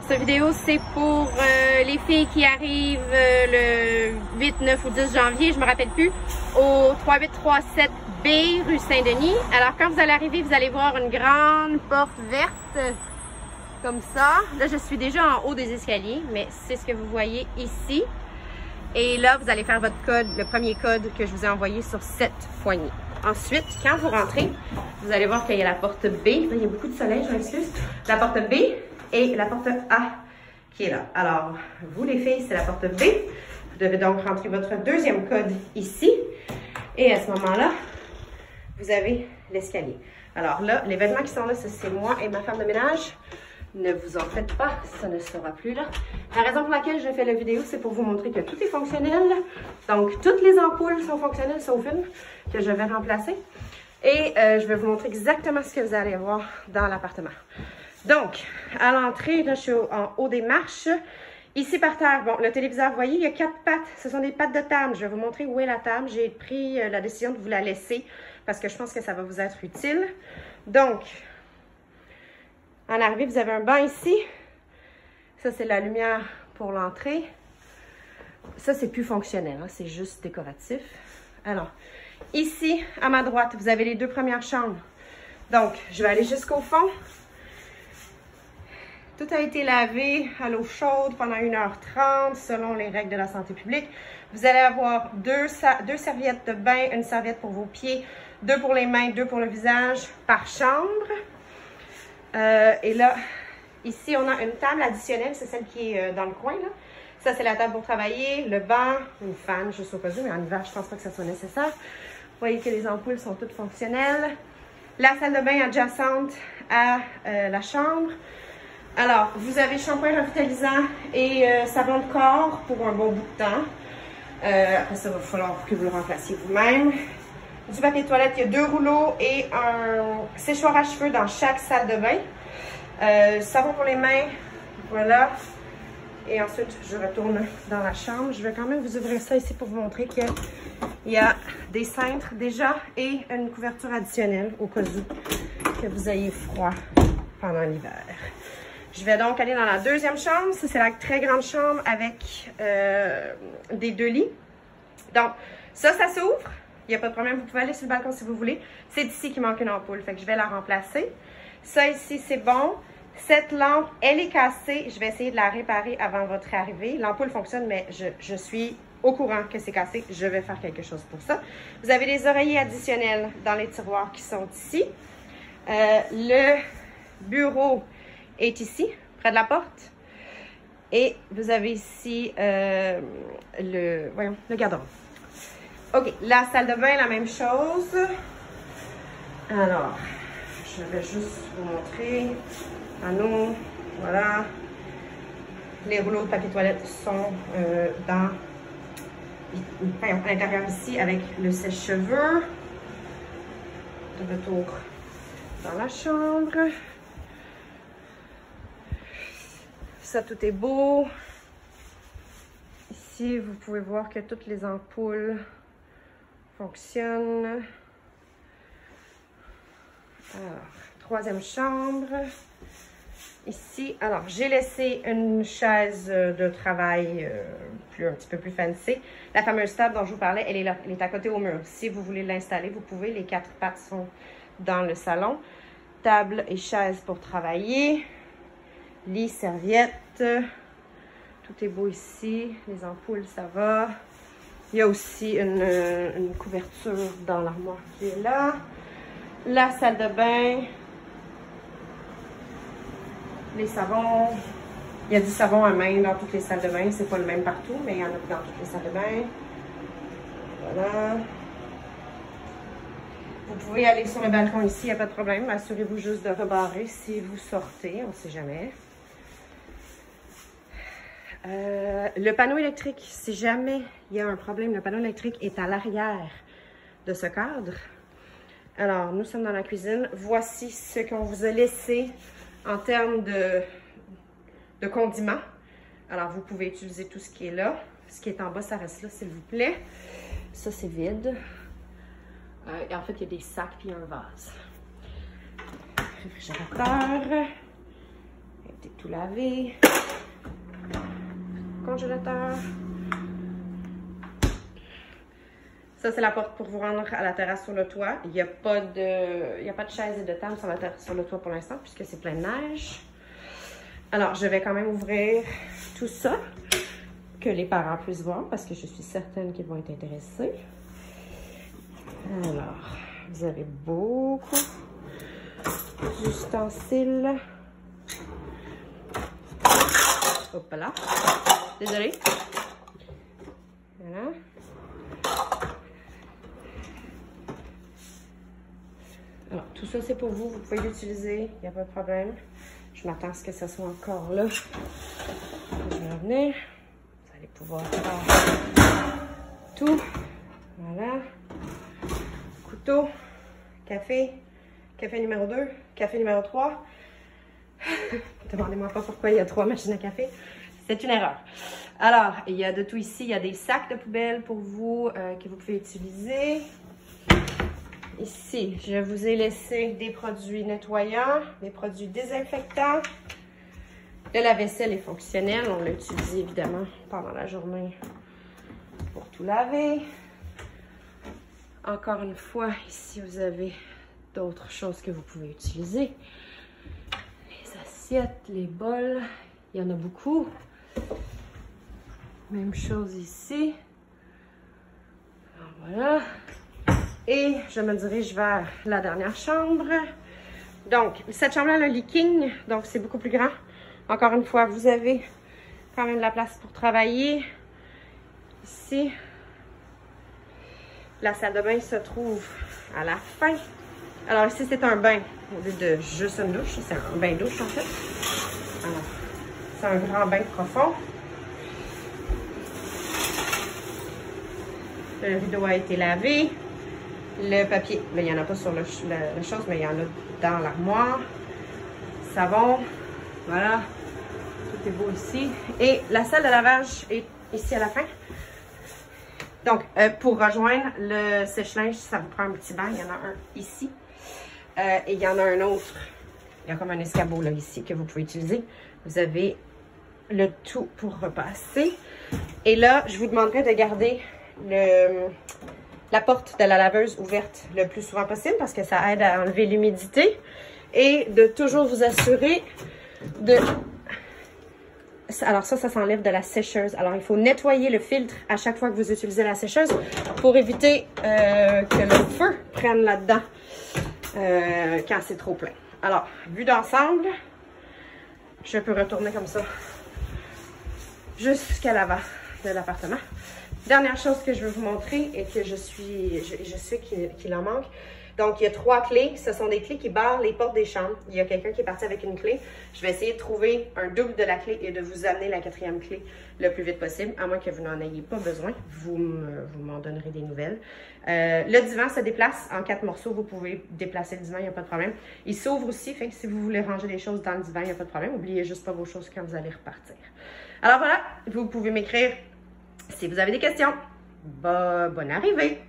Cette vidéo, c'est pour les filles qui arrivent le 8, 9 ou 10 janvier, je me rappelle plus, au 3837B rue Saint-Denis. Alors, quand vous allez arriver, vous allez voir une grande porte verte, comme ça. Là, je suis déjà en haut des escaliers, mais c'est ce que vous voyez ici. Et là, vous allez faire votre code, le premier code que je vous ai envoyé sur cette poignée. Ensuite, quand vous rentrez, vous allez voir qu'il y a la porte B. Là, il y a beaucoup de soleil, je m'excuse. La porte B et la porte A qui est là. Alors, vous les filles, c'est la porte B. Vous devez donc rentrer votre deuxième code ici. Et à ce moment-là, vous avez l'escalier. Alors là, les vêtements qui sont là, c'est moi et ma femme de ménage. Ne vous en faites pas, ça ne sera plus là. La raison pour laquelle je fais la vidéo, c'est pour vous montrer que tout est fonctionnel. Donc, toutes les ampoules sont fonctionnelles, sauf une que je vais remplacer. Et je vais vous montrer exactement ce que vous allez voir dans l'appartement. Donc, à l'entrée, là, je suis en haut des marches. Ici, par terre, bon, le téléviseur, vous voyez, il y a 4 pattes. Ce sont des pattes de table. Je vais vous montrer où est la table. J'ai pris la décision de vous la laisser parce que je pense que ça va vous être utile. Donc, en arrivée, vous avez un banc ici. Ça, c'est la lumière pour l'entrée. Ça, c'est plus fonctionnel, hein, c'est juste décoratif. Alors, ici, à ma droite, vous avez les 2 premières chambres. Donc, je vais aller jusqu'au fond. Tout a été lavé à l'eau chaude pendant 1h30, selon les règles de la santé publique. Vous allez avoir deux serviettes de bain, une serviette pour vos pieds, 2 pour les mains, 2 pour le visage par chambre. Et là, ici, on a une table additionnelle, c'est celle qui est dans le coin, là. Ça, c'est la table pour travailler, le banc, une fan, juste au cas où, mais en hiver, je pense pas que ça soit nécessaire. Vous voyez que les ampoules sont toutes fonctionnelles. La salle de bain adjacente à la chambre. Alors, vous avez shampoing revitalisant et savon de corps pour un bon bout de temps. Après ça, il va falloir que vous le remplaciez vous-même. Du papier de toilette, il y a 2 rouleaux et un séchoir à cheveux dans chaque salle de bain. Savon pour les mains, voilà. Et ensuite, je retourne dans la chambre. Je vais quand même vous ouvrir ça ici pour vous montrer qu'il y a des cintres déjà et une couverture additionnelle au cas où que vous ayez froid pendant l'hiver. Je vais donc aller dans la deuxième chambre. Ça, c'est la très grande chambre avec des 2 lits. Donc, ça s'ouvre. Il n'y a pas de problème. Vous pouvez aller sur le balcon si vous voulez. C'est ici qu'il manque une ampoule. Fait que je vais la remplacer. Ça ici, c'est bon. Cette lampe, elle est cassée. Je vais essayer de la réparer avant votre arrivée. L'ampoule fonctionne, mais je suis au courant que c'est cassé. Je vais faire quelque chose pour ça. Vous avez des oreillers additionnels dans les tiroirs qui sont ici. Le bureau est ici, près de la porte. Et vous avez ici le garde-robe. OK, la salle de bain, la même chose. Alors, je vais juste vous montrer. Panneau, voilà. Les rouleaux de papier toilette sont à l'intérieur ici avec le sèche-cheveux. De retour dans la chambre. Ça, tout est beau. Ici, vous pouvez voir que toutes les ampoules fonctionnent. Alors, troisième chambre. Ici, alors, j'ai laissé une chaise de travail un petit peu plus fancy. La fameuse table dont je vous parlais, elle est là. Elle est à côté au mur. Si vous voulez l'installer, vous pouvez. Les 4 pattes sont dans le salon. Table et chaise pour travailler. Lit, serviette. Tout est beau ici. Les ampoules, ça va. Il y a aussi une couverture dans l'armoire qui est là. La salle de bain. Les savons. Il y a du savon à main dans toutes les salles de bain. C'est pas le même partout, mais il y en a dans toutes les salles de bain. Voilà. Vous pouvez aller sur le balcon ici, il n'y a pas de problème. Assurez-vous juste de rebarrer si vous sortez, on ne sait jamais. Le panneau électrique, si jamais il y a un problème, le panneau électrique est à l'arrière de ce cadre. Alors, nous sommes dans la cuisine. Voici ce qu'on vous a laissé en termes de condiments. Alors, vous pouvez utiliser tout ce qui est là. Ce qui est en bas, ça reste là, s'il vous plaît. Ça, c'est vide. Et en fait, il y a des sacs puis un vase. Réfrigérateur. Avec des tout laver. Congélateur. Ça, c'est la porte pour vous rendre à la terrasse sur le toit. Il n'y a pas de chaise et de table sur le toit pour l'instant, puisque c'est plein de neige. Alors, je vais quand même ouvrir tout ça, que les parents puissent voir, parce que je suis certaine qu'ils vont être intéressés. Alors, vous avez beaucoup d'ustensiles. Hop là. Désolée. Voilà. Alors, tout ça, c'est pour vous. Vous pouvez l'utiliser. Il n'y a pas de problème. Je m'attends à ce que ça soit encore là. Je vais revenir. Vous allez pouvoir faire tout. Voilà. Couteau. Café. Café numéro 2. Café numéro 3. Demandez-moi pas pourquoi il y a 3 machines à café. C'est une erreur. Alors, il y a de tout ici. Il y a des sacs de poubelle pour vous que vous pouvez utiliser. Ici, je vous ai laissé des produits nettoyants, des produits désinfectants. Le lave-vaisselle est fonctionnel. On l'a utilisé évidemment pendant la journée pour tout laver. Encore une fois, ici, vous avez d'autres choses que vous pouvez utiliser. Les assiettes, les bols, il y en a beaucoup. Même chose ici. Alors, voilà. Et je me dirige vers la dernière chambre. Donc, cette chambre-là, le lit king, donc c'est beaucoup plus grand. Encore une fois, vous avez quand même de la place pour travailler. Ici, la salle de bain se trouve à la fin. Alors ici, c'est un bain au lieu de juste une douche. C'est un bain-douche en fait. Alors, c'est un grand bain profond. Le rideau a été lavé. Le papier, mais il n'y en a pas sur la chose, mais il y en a dans l'armoire. Savon, voilà. Tout est beau ici. Et la salle de lavage est ici à la fin. Donc, pour rejoindre le sèche-linge, ça vous prend un petit banc. Il y en a un ici. Et il y en a un autre. Il y a comme un escabeau là ici que vous pouvez utiliser. Vous avez le tout pour repasser. Et là, je vous demanderai de garder la porte de la laveuse ouverte le plus souvent possible parce que ça aide à enlever l'humidité et de toujours vous assurer de... Alors ça s'enlève de la sécheuse. Alors il faut nettoyer le filtre à chaque fois que vous utilisez la sécheuse pour éviter que le feu prenne là-dedans quand c'est trop plein. Alors, vue d'ensemble, je peux retourner comme ça jusqu'à l'avant de l'appartement. Dernière chose que je veux vous montrer et que je sais qu'il en manque. Donc, il y a 3 clés. Ce sont des clés qui barrent les portes des chambres. Il y a quelqu'un qui est parti avec une clé. Je vais essayer de trouver un double de la clé et de vous amener la 4e clé le plus vite possible, à moins que vous n'en ayez pas besoin. Vous m'en donnerez des nouvelles. Le divan se déplace en 4 morceaux. Vous pouvez déplacer le divan, il n'y a pas de problème. Il s'ouvre aussi, fait que si vous voulez ranger les choses dans le divan, il n'y a pas de problème. N'oubliez juste pas vos choses quand vous allez repartir. Alors voilà, vous pouvez m'écrire si vous avez des questions. Bonne arrivée!